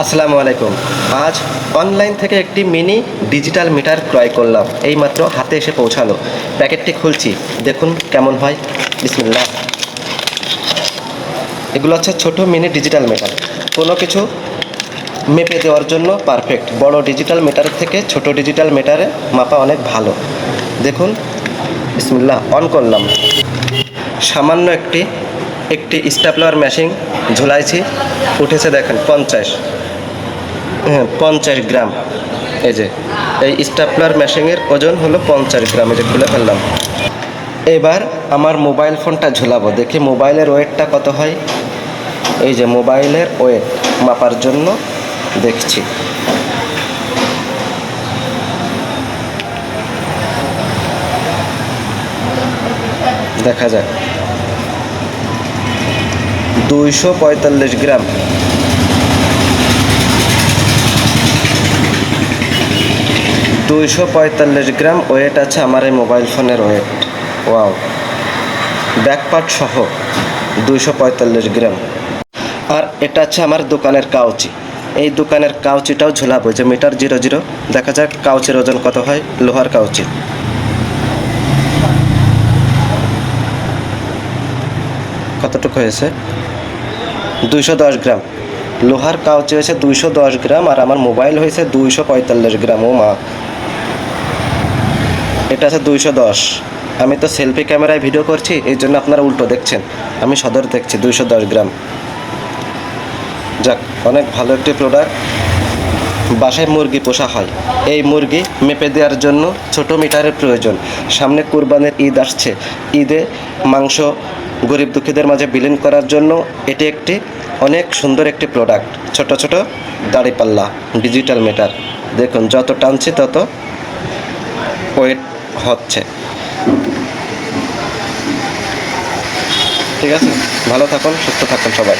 আসসালামু আলাইকুম। আজ অনলাইন থেকে একটি মিনি ডিজিটাল মিটার ক্রয় করলাম, এইমাত্র হাতে এসে পৌঁছালো। প্যাকেটটি খুলছি, দেখুন কেমন হয়। বিসমিল্লাহ। এগুলো হচ্ছে ছোট মিনি ডিজিটাল মিটার, কোনো কিছু মেপে দেওয়ার জন্য পারফেক্ট। বড় ডিজিটাল মিটারের থেকে ছোট ডিজিটাল মিটারে মাপা অনেক ভালো। দেখুন, বিসমিল্লাহ, অন করলাম। সামান্য একটি একটি স্টেপলার মেশিন ঝুলাইছি, উঠেছে দেখেন 50 গ্রাম। এই যে এই স্টেপলার মেশিনের ওজন হলো 50 গ্রাম। এই যে খুলে ফেললাম। এবার আমার মোবাইল ফোনটা ঝুলাবো, দেখি মোবাইলের ওয়েটটা কত হয়। এই যে মোবাইলের ওয়েট মাপার জন্য দেখছি। দেখা যাক, 245 গ্রাম। 245 গ্রাম ওয়েট আছে আমার এই মোবাইল ফোনের ওয়েট। ওয়াও, ব্যাকপার্ট সহ 245 গ্রাম। আর এটা হচ্ছে আমার দোকানের কাউচি। এই দোকানের কাউচিটাও ঝুলাবো, যে মিটার 00। দেখা যাক কাউচির ওজন কত হয়। লোহার কাউচি, কতটুকু হয়েছে? 210 গ্রাম। লোহার কাউচি হয়েছে 210 গ্রাম, আর আমার মোবাইল হয়েছে 245 গ্রাম। ও মা, এটা আছে 210। আমি তো সেলফি ক্যামেরায় ভিডিও করছি, এই জন্য আপনারা উল্টো দেখছেন, আমি সদর দেখছি 210 গ্রাম। যাক, অনেক ভালো একটি প্রোডাক্ট। বাসায় মুরগি পোষা হয়, এই মুরগি মেপে দেওয়ার জন্য ছোট মিটারের প্রয়োজন। সামনে কুরবানির ঈদ আসছে, ঈদে মাংস গরিব দুঃখীদের মাঝে বিলীন করার জন্য এটি একটি অনেক সুন্দর একটি প্রোডাক্ট। ছোট ছোট দাঁড়িপাল্লা ডিজিটাল মিটার, দেখুন যত টানছি তত ওয়েট হচ্ছে। ঠিক আছে, ভালো থাকুন, সুস্থ থাকুন সবাই।